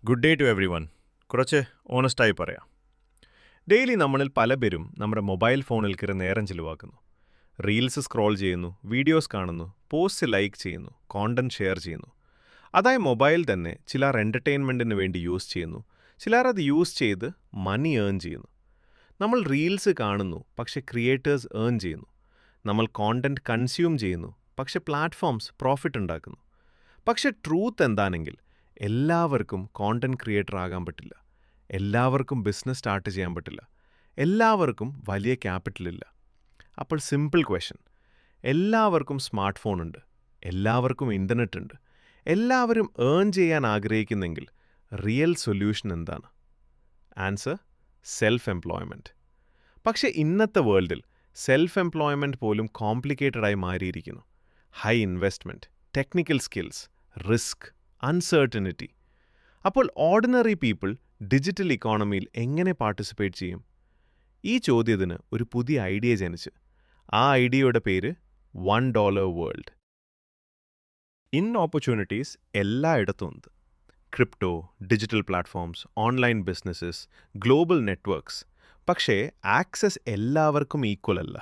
Good day to everyone. കുറച്ച് ഓണസ്റ്റായി പറയാം. ഡെയിലി നമ്മളിൽ പല പേരും നമ്മുടെ മൊബൈൽ ഫോണിൽ കയറി നേരം ചിലവാക്കുന്നു. റീൽസ് സ്ക്രോൾ ചെയ്യുന്നു, വീഡിയോസ് കാണുന്നു, പോസ്റ്റ് ലൈക്ക് ചെയ്യുന്നു, കോണ്ടന്റ് ഷെയർ ചെയ്യുന്നു. അതായത് മൊബൈൽ തന്നെ ചിലർ എൻ്റർടൈൻമെൻറ്റിന് വേണ്ടി യൂസ് ചെയ്യുന്നു, ചിലർ അത് യൂസ് ചെയ്ത് മണി ഏൺ ചെയ്യുന്നു. നമ്മൾ റീൽസ് കാണുന്നു, പക്ഷേ ക്രിയേറ്റേഴ്സ് ഏൺ ചെയ്യുന്നു. നമ്മൾ കോണ്ടന്റ് കൺസ്യൂം ചെയ്യുന്നു, പക്ഷേ പ്ലാറ്റ്ഫോംസ് പ്രോഫിറ്റ് ഉണ്ടാക്കുന്നു. പക്ഷേ ട്രൂത്ത് എന്താണെങ്കിൽ എല്ലാവർക്കും കോണ്ടന്റ് ക്രിയേറ്റർ ആകാൻ പറ്റില്ല, എല്ലാവർക്കും ബിസിനസ് സ്റ്റാർട്ട് ചെയ്യാൻ പറ്റില്ല, എല്ലാവർക്കും വലിയ ക്യാപിറ്റൽ ഇല്ല. അപ്പോൾ സിമ്പിൾ ക്വസ്റ്റ്യൻ: എല്ലാവർക്കും സ്മാർട്ട് ഫോൺ ഉണ്ട്, എല്ലാവർക്കും ഇൻ്റർനെറ്റ് ഉണ്ട്, എല്ലാവരും ഏൺ ചെയ്യാൻ ആഗ്രഹിക്കുന്നെങ്കിൽ റിയൽ സൊല്യൂഷൻ എന്താണ്? Answer: self employment. പക്ഷേ ഇന്നത്തെ വേൾഡിൽ സെൽഫ് എംപ്ലോയ്മെൻറ്റ് പോലും കോംപ്ലിക്കേറ്റഡായി മാറിയിരിക്കുന്നു. High investment, technical skills, risk, uncertainty. അപ്പോൾ ഓർഡിനറി പീപ്പിൾ ഡിജിറ്റൽ ഇക്കോണമിയിൽ എങ്ങനെ പാർട്ടിസിപ്പേറ്റ് ചെയ്യും? ഈ ചോദ്യത്തിന് ഒരു പുതിയ ഐഡിയ ജനിച്ച്. ആ ഐഡിയയുടെ പേര് $1 വേൾഡ്. ഇൻ ഓപ്പർച്യൂണിറ്റീസ് എല്ലായിടത്തും ഉണ്ട്. Crypto, digital platforms, online businesses, global networks. പക്ഷേ ആക്സസ് എല്ലാവർക്കും ഈക്വൽ അല്ല.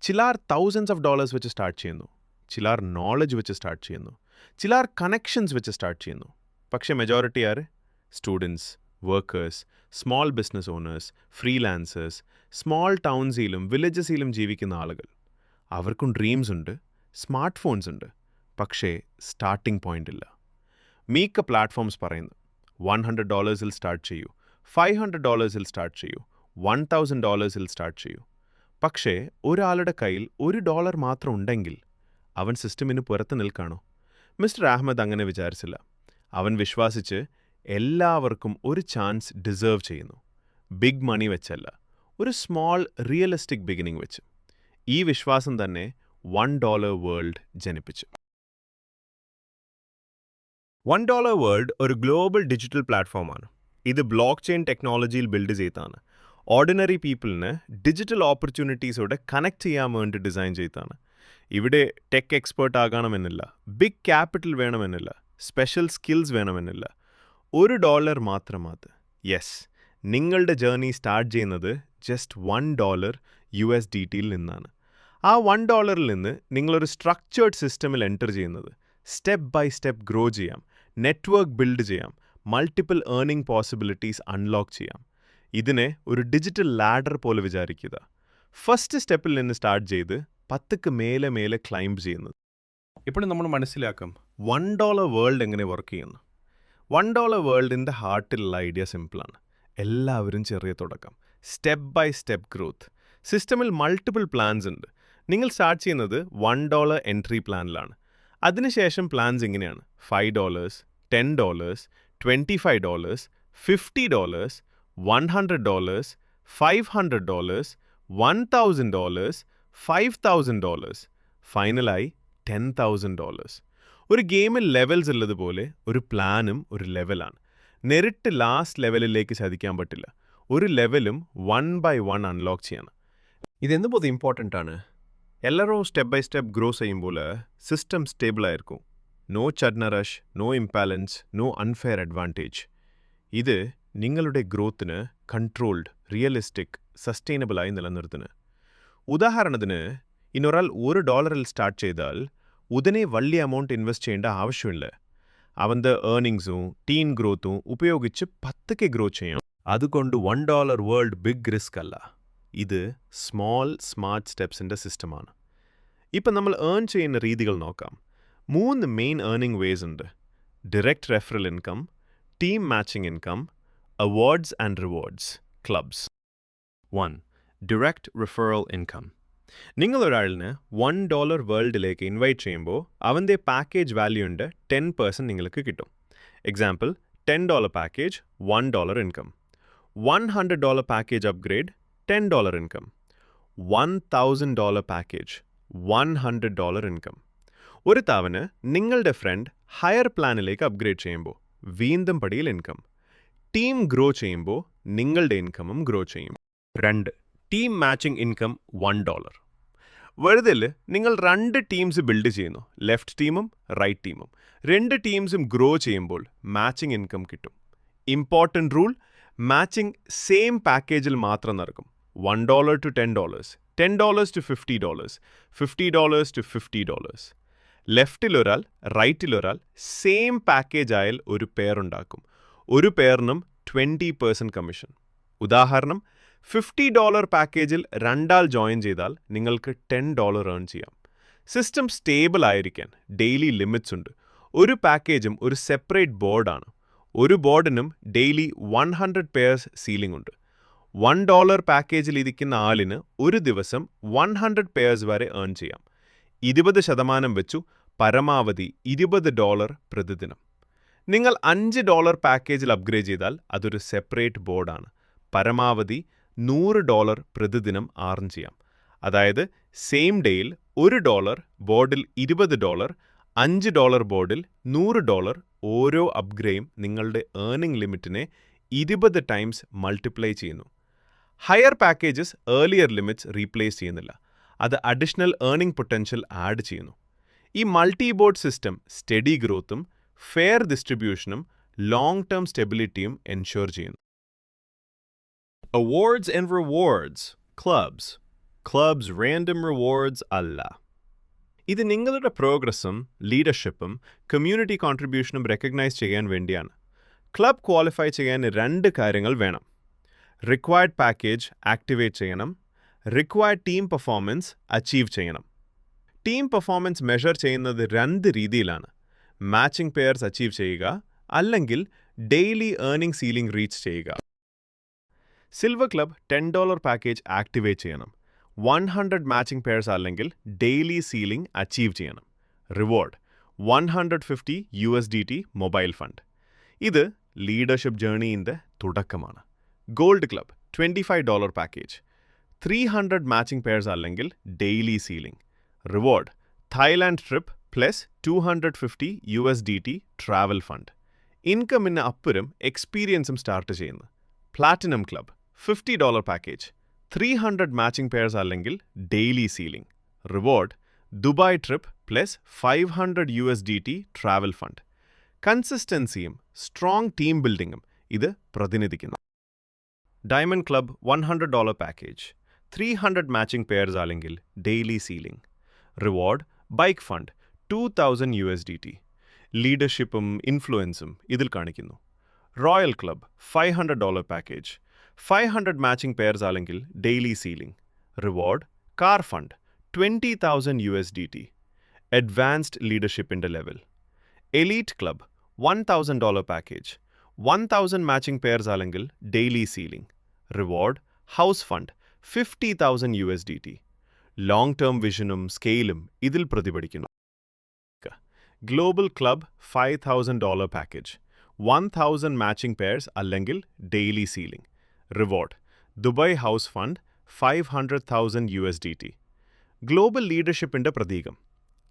ചിലർ തൗസൻഡ്സ് ഓഫ് ഡോളേഴ്സ് വെച്ച് സ്റ്റാർട്ട് ചെയ്യുന്നു, ചിലർ നോളജ് വെച്ച് സ്റ്റാർട്ട് ചെയ്യുന്നു, ചിലർ കണക്ഷൻസ് വെച്ച് സ്റ്റാർട്ട് ചെയ്യുന്നു. പക്ഷേ മെജോറിറ്റി ആര്? Students, workers, small business owners, freelancers, small ടൗൺസിലും വില്ലേജസിലും ജീവിക്കുന്ന ആളുകൾ. അവർക്കും ഡ്രീംസ് ഉണ്ട്, സ്മാർട്ട് ഫോൺസ് ഉണ്ട്, പക്ഷേ സ്റ്റാർട്ടിംഗ് പോയിന്റ് ഇല്ല. മിക്ക പ്ലാറ്റ്ഫോംസ് പറയുന്നു $100 സ്റ്റാർട്ട് ചെയ്യൂ, $500 സ്റ്റാർട്ട് ചെയ്യൂ, $1,000 സ്റ്റാർട്ട് ചെയ്യൂ. പക്ഷേ ഒരാളുടെ കയ്യിൽ $1 മാത്രം ഉണ്ടെങ്കിൽ അവൻ സിസ്റ്റമിന് പുറത്ത് നിൽക്കാണോ? മിസ്റ്റർ അഹമ്മദ് അങ്ങനെ വിചാരിച്ചില്ല. അവൻ വിശ്വാസിച്ച് എല്ലാവർക്കും ഒരു ചാൻസ് ഡിസേർവ് ചെയ്യുന്നു. ബിഗ് മണി വെച്ചല്ല, ഒരു സ്മോൾ റിയലിസ്റ്റിക് ബിഗിനിങ് വെച്ച്. ഈ വിശ്വാസം തന്നെ $1 വേൾഡ് ജനിപ്പിച്ചു. $1 വേൾഡ് ഒരു ഗ്ലോബൽ ഡിജിറ്റൽ പ്ലാറ്റ്ഫോമാണ്. ഇത് ബ്ലോക്ക് ചെയിൻ ടെക്നോളജിയിൽ ബിൽഡ് ചെയ്താണ്. ഓർഡിനറി പീപ്പിളിന് ഡിജിറ്റൽ ഓപ്പർച്യൂണിറ്റീസോടെ കണക്ട് ചെയ്യാൻ വേണ്ടി ഡിസൈൻ ചെയ്താണ്. ഇവിടെ ടെക് എക്സ്പേർട്ട് ആകണമെന്നില്ല, ബിഗ് ക്യാപിറ്റൽ വേണമെന്നില്ല, സ്പെഷ്യൽ സ്കിൽസ് വേണമെന്നില്ല. $1 മാത്രം മതി. യെസ്, നിങ്ങളുടെ ജേർണി സ്റ്റാർട്ട് ചെയ്യുന്നത് ജസ്റ്റ് $1 USDTയിൽ നിന്നാണ്. ആ $1 നിന്ന് നിങ്ങളൊരു സ്ട്രക്ചേർഡ് സിസ്റ്റമിൽ എൻ്റർ ചെയ്യുന്നത്. സ്റ്റെപ്പ് ബൈ സ്റ്റെപ്പ് ഗ്രോ ചെയ്യാം, നെറ്റ്വർക്ക് ബിൽഡ് ചെയ്യാം, മൾട്ടിപ്പിൾ ഏർണിംഗ് പോസിബിലിറ്റീസ് അൺലോക്ക് ചെയ്യാം. ഇതിനെ ഒരു ഡിജിറ്റൽ ലാഡർ പോലെ വിചാരിക്കുക. ഫസ്റ്റ് സ്റ്റെപ്പിൽ നിന്ന് സ്റ്റാർട്ട് ചെയ്ത് 10ക്ക് മേലെ മേലെ ക്ലൈംബ് ചെയ്യുന്നത്. ഇപ്പോൾ നമ്മൾ മനസ്സിലാക്കാം $1 വേൾഡ് എങ്ങനെ വർക്ക് ചെയ്യുന്നു. $1 വേൾഡിൻ്റെ ഹാർട്ടിലുള്ള ഐഡിയ സിമ്പിളാണ്. എല്ലാവരും ചെറിയ തുടക്കം, സ്റ്റെപ്പ് ബൈ സ്റ്റെപ്പ് ഗ്രോത്ത്. സിസ്റ്റമിൽ മൾട്ടിപ്പിൾ പ്ലാൻസ് ഉണ്ട്. നിങ്ങൾ സ്റ്റാർട്ട് ചെയ്യുന്നത് $1 എൻട്രി പ്ലാനിലാണ്. അതിനുശേഷം പ്ലാൻസ് ഇങ്ങനെയാണ്: $5, $10, $25, $50, $100, $500, $1,000, $5,000, ഫൈനലായി $10,000. ഒരു ഗെയിമിൽ ലെവൽസ് ഉള്ളതുപോലെ ഒരു പ്ലാനും ഒരു ലെവലാണ്. നേരിട്ട് ലാസ്റ്റ് ലെവലിലേക്ക് ചതിക്കാൻ പറ്റില്ല. ഒരു ലെവലും 1 by 1 അൺലോക്ക് ചെയ്യണം. ഇതെന്തുപോലെ ഇമ്പോർട്ടൻ്റ് ആണ്? എല്ലാവരും സ്റ്റെപ്പ് ബൈ സ്റ്റെപ്പ് ഗ്രോ ചെയ്യുമ്പോൾ സിസ്റ്റം സ്റ്റേബിൾ ആയിരിക്കും. നോ ചഡ്ന rush, no imbalance, no unfair advantage. ഇത് നിങ്ങളുടെ ഗ്രോത്തിന് കൺട്രോൾഡ്, റിയലിസ്റ്റിക്, സസ്റ്റൈനബിളായി നിലനിർത്തുന്നു. ഉദാഹരണത്തിന്, ഇന്നൊരാൾ $1 സ്റ്റാർട്ട് ചെയ്താൽ ഉടനെ വലിയ എമൗണ്ട് ഇൻവെസ്റ്റ് ചെയ്യേണ്ട ആവശ്യമില്ല. അവൻ്റെ ഏർണിങ്സും ടീം ഗ്രോത്തും ഉപയോഗിച്ച് 10ക്ക് ഗ്രോ ചെയ്യാം. അതുകൊണ്ട് $1 വേൾഡ് ബിഗ് റിസ്ക് അല്ല, ഇത് സ്മോൾ സ്മാർട്ട് സ്റ്റെപ്സിൻ്റെ സിസ്റ്റമാണ്. ഇപ്പം നമ്മൾ ഏൺ ചെയ്യുന്ന രീതികൾ നോക്കാം. 3 മെയിൻ ഏർണിംഗ് വേസ് ഉണ്ട്: direct referral income, team matching income, awards and rewards, clubs. 1. Direct referral income. നിങ്ങൾ ഒരാളിനെ $1 വേൾഡിലേക്ക് ഇൻവൈറ്റ് ചെയ്യുമ്പോൾ അവൻ്റെ പാക്കേജ് വാല്യൂൻ്റെ 10% നിങ്ങൾക്ക് കിട്ടും. Example: $10 package, $1 income. $100 package upgrade, $10 income. $1,000 package, $100 income. ഒരു തവണ നിങ്ങളുടെ ഫ്രണ്ട് ഹയർ പ്ലാനിലേക്ക് അപ്ഗ്രേഡ് ചെയ്യുമ്പോൾ വീണ്ടും പടിയിൽ ഇൻകം. ടീം ഗ്രോ ചെയ്യുമ്പോൾ നിങ്ങളുടെ ഇൻകമും ഗ്രോ ചെയ്യും. 2. Team matching income $1. വെറുതെ നിങ്ങൾ 2 ടീംസ് ബിൽഡ് ചെയ്യുന്നു, ലെഫ്റ്റ് ടീമും റൈറ്റ് ടീമും. 2 ടീംസും ഗ്രോ ചെയ്യുമ്പോൾ മാച്ചിങ് ഇൻകം കിട്ടും. ഇമ്പോർട്ടൻറ്റ് റൂൾ, മാച്ചിങ് സെയിം പാക്കേജിൽ മാത്രം നടക്കും. $1 to $10, $10 to $50, $50 to $50. ലെഫ്റ്റിലൊരാൾ റൈറ്റിലൊരാൾ same package ആയാൽ ഒരു പെയർ ഉണ്ടാക്കും. ഒരു പെയറിനും 20% കമ്മീഷൻ. ഉദാഹരണം, $50 പാക്കേജിൽ രണ്ടാൾ ജോയിൻ ചെയ്താൽ നിങ്ങൾക്ക് $10 ഏൺ ചെയ്യാം. സിസ്റ്റം സ്റ്റേബിൾ ആയിരിക്കാൻ ഡെയിലി ലിമിറ്റ്സ് ഉണ്ട്. ഒരു പാക്കേജും ഒരു സെപ്പറേറ്റ് ബോർഡാണ്. ഒരു ബോർഡിനും ഡെയിലി 100 പെയർസ് സീലിംഗ് ഉണ്ട്. $1 പാക്കേജിൽ ഇരിക്കുന്ന ആളിന് ഒരു ദിവസം 100 പെയർസ് വരെ ഏൺ ചെയ്യാം. 20% വെച്ചു പരമാവധി $20 പ്രതിദിനം. നിങ്ങൾ $5 പാക്കേജിൽ അപ്ഗ്രേഡ് ചെയ്താൽ അതൊരു സെപ്പറേറ്റ് ബോർഡാണ്. പരമാവധി $100 പ്രതിദിനം ആർൺ ചെയ്യാം. അതായത് സെയിം ഡേയിൽ $1 ബോർഡിൽ $20, $5 ബോർഡിൽ $100. ഓരോ അപ്ഗ്രേഡും നിങ്ങളുടെ ഏർണിംഗ് ലിമിറ്റിനെ 20 ടൈംസ് മൾട്ടിപ്ലൈ ചെയ്യുന്നു. Higher packages earlier limits replace ചെയ്യുന്നില്ല. അത് അഡീഷണൽ ഏർണിംഗ് പൊട്ടൻഷ്യൽ ആഡ് ചെയ്യുന്നു. ഈ മൾട്ടി ബോർഡ് സിസ്റ്റം സ്റ്റഡി ഗ്രോത്തും ഫെയർ ഡിസ്ട്രിബ്യൂഷനും ലോങ് ടേം സ്റ്റെബിലിറ്റിയും എൻഷുർ ചെയ്യുന്നു. Awards and rewards. Clubs. Clubs random rewards അല്ല. ഇത് നിങ്ങളുടെ പ്രോഗ്രസ്സും ലീഡർഷിപ്പും കമ്മ്യൂണിറ്റി കോൺട്രിബ്യൂഷനും റെക്കഗ്നൈസ് ചെയ്യാൻ വേണ്ടിയാണ്. ക്ലബ് ക്വാളിഫൈ ചെയ്യാൻ 2 കാര്യങ്ങൾ വേണം. റിക്വയർഡ് പാക്കേജ് ആക്ടിവേറ്റ് ചെയ്യണം. റിക്വയർഡ് ടീം പെർഫോമൻസ് അച്ചീവ് ചെയ്യണം. ടീം പെർഫോമൻസ് മെഷർ ചെയ്യുന്നത് 2 രീതിയിലാണ്. മാച്ചിങ് പെയർസ് അച്ചീവ് ചെയ്യുക, അല്ലെങ്കിൽ ഡെയിലി ഏർണിംഗ് സീലിംഗ് റീച്ച് ചെയ്യുക. സിൽവർ ക്ലബ് $10 പാക്കേജ് ആക്ടിവേറ്റ് ചെയ്യണം. 100 മാച്ചിങ് പെയർസ് അല്ലെങ്കിൽ ഡെയിലി സീലിംഗ് അച്ചീവ് ചെയ്യണം. Reward $150 mobile fund. ഇത് ലീഡർഷിപ്പ് ജേർണിയുടെ തുടക്കമാണ്. Gold club $25 package, 300 matching pairs അല്ലെങ്കിൽ daily ceiling. Reward Thailand trip plus $250 travel fund. ഇൻകമിന് അപ്പുറം എക്സ്പീരിയൻസും സ്റ്റാർട്ട് ചെയ്യുന്നു. Platinum club $50 package, 300 matching pairs അല്ലെങ്കിൽ daily ceiling. Reward Dubai trip plus $500 travel fund. കൺസിസ്റ്റൻസിയും സ്ട്രോങ് ടീം ബിൽഡിങ്ങും ഇത് പ്രതിനിധിക്കുന്നു. Diamond club $100 package, 300 matching pairs അല്ലെങ്കിൽ daily ceiling. Reward bike fund $2000. ലീഡർഷിപ്പും ഇൻഫ്ലുവൻസും ഇതിൽ കാണിക്കുന്നു. Royal club $500 package, 500 matching pairs അല്ലെങ്കിൽ daily ceiling. Reward car fund $20,000. Advanced ലീഡർഷിപ്പിൻ്റെ level. Elite club $1000 package, 1000 matching pairs അല്ലെങ്കിൽ daily ceiling. Reward house fund $50,000. Long term വിഷനും സ്കെയിലും ഇതിൽ പ്രതിഫലിക്കുന്നു. Global club $5,000 package, 1000 matching pairs അല്ലെങ്കിൽ daily ceiling. Reward Dubai house fund $500,000. Global ലീഡർഷിപ്പിൻ്റെ പ്രതീകം.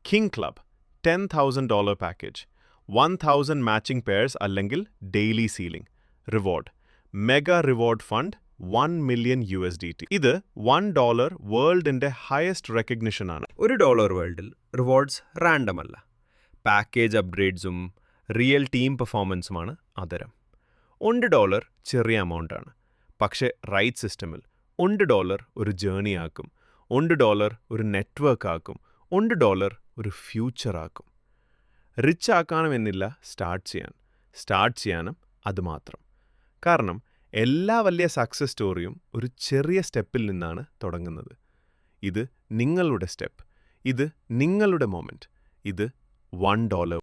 King club $10,000 package, 1000 matching pairs അല്ലെങ്കിൽ daily ceiling. Reward mega reward fund $1 million. ഇത് $1 വേൾഡിൻ്റെ ഹയസ്റ്റ് റെക്കഗ്നിഷനാണ്. $1 വേൾഡിൽ റിവാർഡ്സ് റാൻഡം അല്ല. പാക്കേജ് അപ്ഗ്രേഡ്സും റിയൽ ടീം പെർഫോമൻസുമാണ് അതരം. $1 ചെറിയ എമൗണ്ടാണ്. പക്ഷേ റൈറ്റ് സിസ്റ്റമിൽ $1 ഒരു ജേർണി ആക്കും. $1 ഒരു നെറ്റ്വർക്ക് ആക്കും. $1 ഒരു ഫ്യൂച്ചർ ആക്കും. റിച്ച് ആക്കണമെന്നില്ല സ്റ്റാർട്ട് ചെയ്യാനും അതുമാത്രം. കാരണം എല്ലാ വലിയ സക്സസ് സ്റ്റോറിയും ഒരു ചെറിയ സ്റ്റെപ്പിൽ നിന്നാണ് തുടങ്ങുന്നത്. ഇത് നിങ്ങളുടെ സ്റ്റെപ്പ്. ഇത് നിങ്ങളുടെ മൊമെൻറ്റ്. ഇത് $1